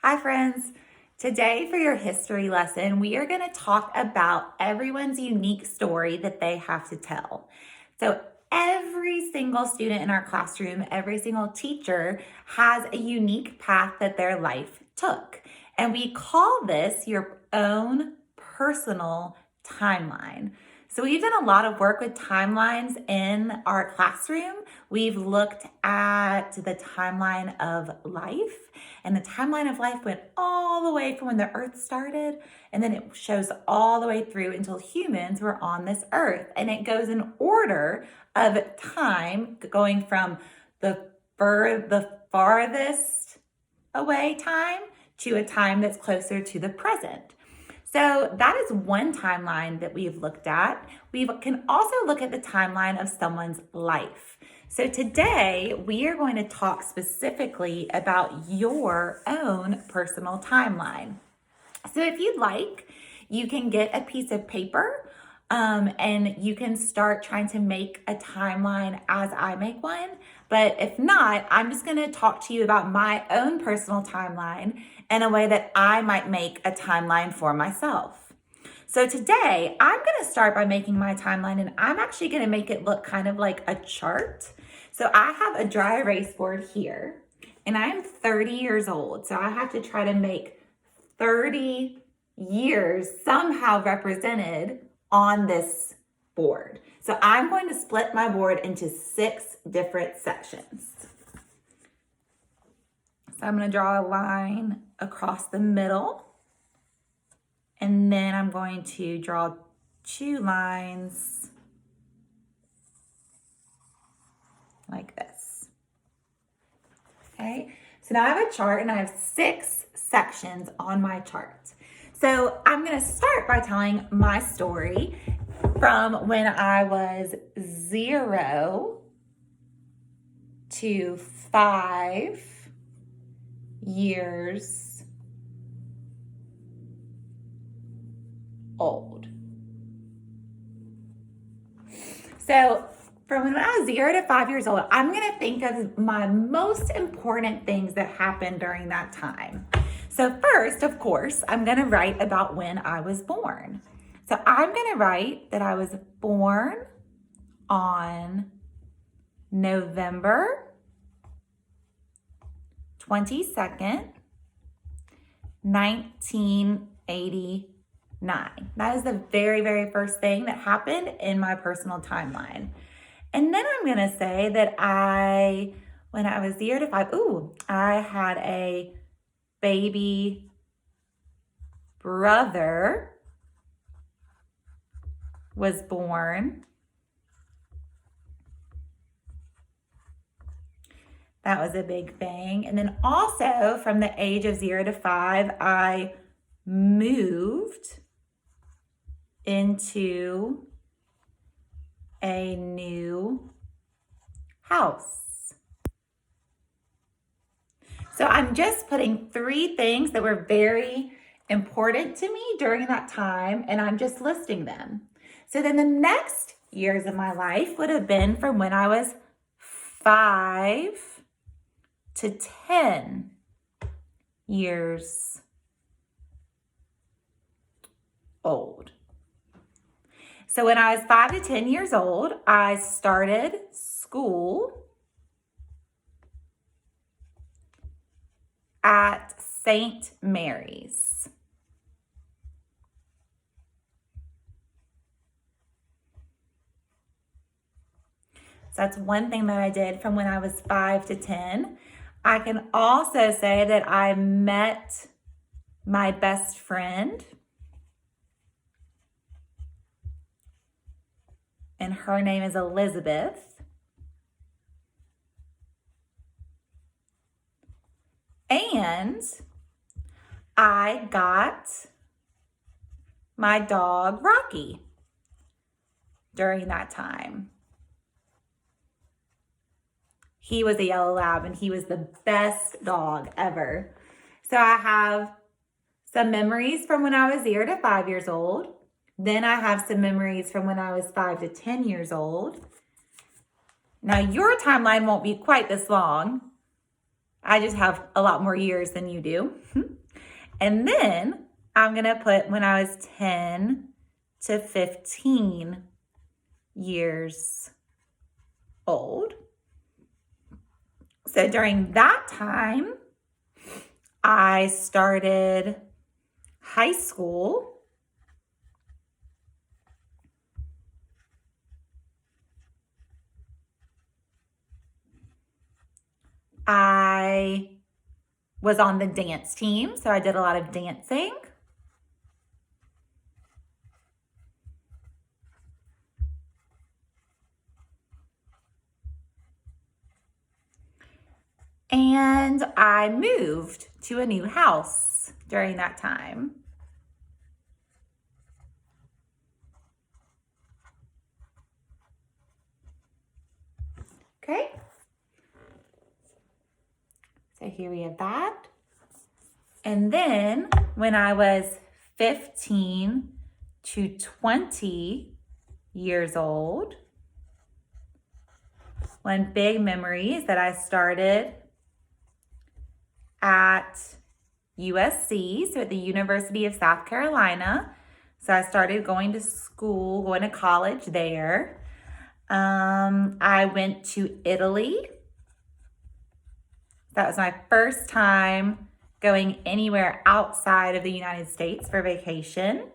Hi, friends. Today, for your history lesson, we are going to talk about everyone's unique story that they have to tell. So, every single student in our classroom, every single teacher has a unique path that their life took. And we call this your own personal timeline. So, we've done a lot of work with timelines in our classroom. We've looked at the timeline of life. And the timeline of life went all the way from when the earth started, and then it shows all the way through until humans were on this earth. And it goes in order of time, going from the farthest away time to a time that's closer to the present. So that is one timeline that we've looked at. We can also look at the timeline of someone's life. So today we are going to talk specifically about your own personal timeline. So if you'd like, you can get a piece of paper and you can start trying to make a timeline as I make one. But if not, I'm just going to talk to you about my own personal timeline in a way that I might make a timeline for myself. So today, I'm going to start by making my timeline, and I'm actually going to make it look kind of like a chart. So I have a dry erase board here, and I'm 30 years old. So I have to try to make 30 years somehow represented on this board. So I'm going to split my board into 6 different sections. So I'm going to draw a line across the middle, and then I'm going to draw 2 lines like this. Okay, so now I have a chart and I have 6 sections on my chart. So I'm going to start by telling my story from when I was 0 to 5 years old. So from when I was 0 to 5 years old, I'm going to think of my most important things that happened during that time. So first, of course, I'm going to write about when I was born. So I'm going to write that I was born on November 22nd, 1989. That is the very, very first thing that happened in my personal timeline. And then I'm going to say that when I was 0 to 5, I had a baby brother was born. That was a big thing. And then also from the age of 0 to 5, I moved into a new house. So I'm just putting 3 things that were very important to me during that time, and I'm just listing them. So then the next years of my life would have been from when I was 5 to 10 years old. So when I was 5 to 10 years old, I started school at St. Mary's. So that's one thing that I did from when I was 5 to 10. I can also say that I met my best friend, and her name is Elizabeth. And I got my dog, Rocky, during that time. He was a yellow lab, and he was the best dog ever. So I have some memories from when I was 0 to 5 years old. Then I have some memories from when I was 5 to 10 years old. Now, your timeline won't be quite this long, I just have a lot more years than you do. And then I'm going to put when I was 10 to 15 years old. So during that time, I started high school. I was on the dance team, so I did a lot of dancing. And I moved to a new house during that time. Okay. So here we have that. And then when I was 15 to 20 years old, one big memory is that I started at USC, so at the University of South Carolina. So I started going to school, going to college there. I went to Italy. That was my first time going anywhere outside of the United States for vacation.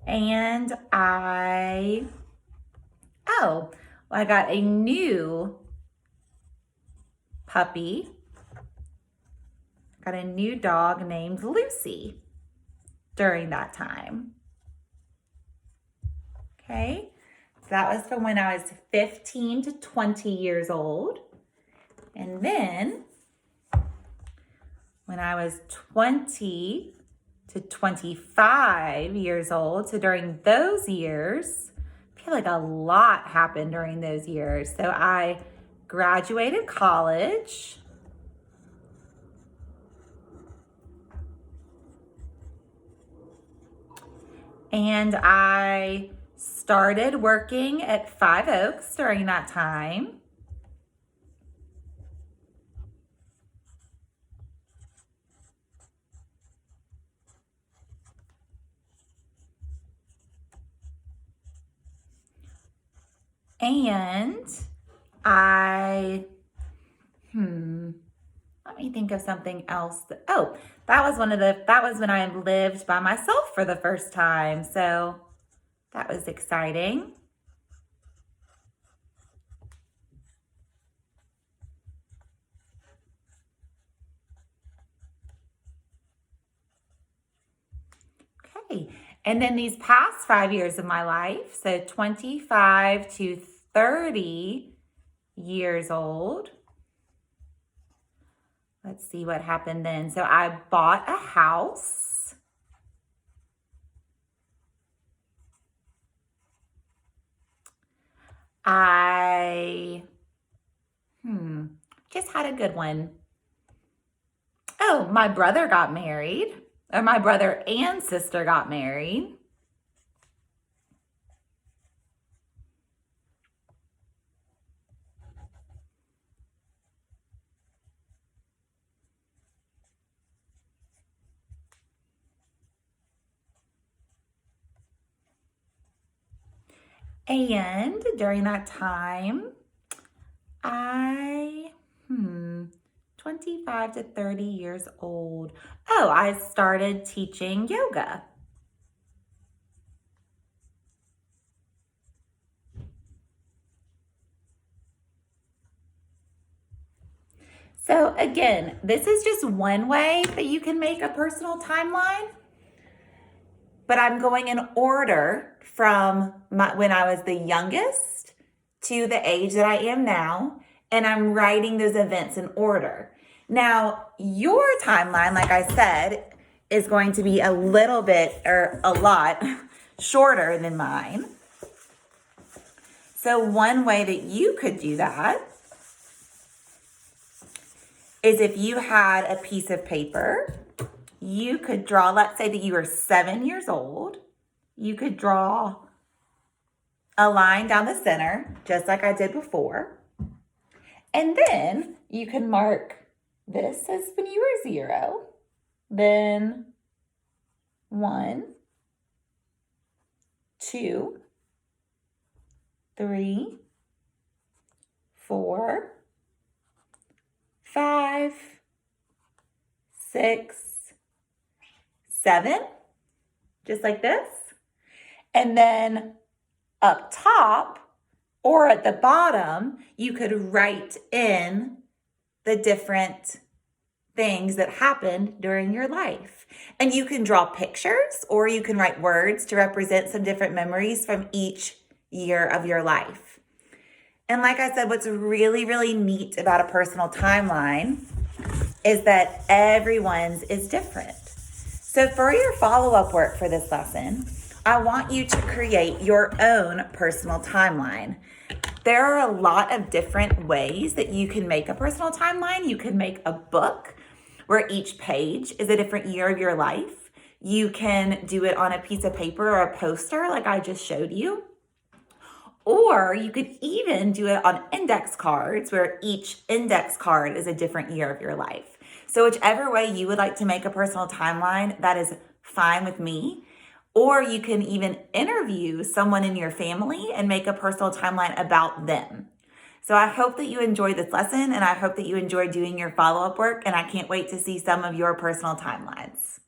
And I got a new puppy. Got a new dog named Lucy during that time. Okay, so that was from when I was 15 to 20 years old. And then when I was 20 to 25 years old, so during those years, I feel like a lot happened during those years. So I graduated college. And I started working at Five Oaks during that time. And let me think of something else. That was when I lived by myself for the first time. So that was exciting. Okay. And then these past 5 years of my life, so 25 to 30 years old. Let's see what happened then. So I bought a house. I just had a good one. Oh, my brother got married, or my brother and sister got married. And during that time, 25 to 30 years old. Oh, I started teaching yoga. So again, this is just one way that you can make a personal timeline, but I'm going in order from when I was the youngest to the age that I am now, and I'm writing those events in order. Now, your timeline, like I said, is going to be a little bit or a lot shorter than mine. So one way that you could do that is if you had a piece of paper, you could draw, let's say that you were 7 years old, you could draw a line down the center, just like I did before. And then you can mark This is when you were 0, then 1, 2, 3, 4, 5, 6, 7, just like this. And then up top or at the bottom, you could write in the different things that happened during your life. And you can draw pictures or you can write words to represent some different memories from each year of your life. And like I said, what's really, really neat about a personal timeline is that everyone's is different. So for your follow-up work for this lesson, I want you to create your own personal timeline. There are a lot of different ways that you can make a personal timeline. You can make a book where each page is a different year of your life. You can do it on a piece of paper or a poster like I just showed you. Or you could even do it on index cards where each index card is a different year of your life. So whichever way you would like to make a personal timeline, that is fine with me. Or you can even interview someone in your family and make a personal timeline about them. So I hope that you enjoyed this lesson and I hope that you enjoyed doing your follow-up work, and I can't wait to see some of your personal timelines.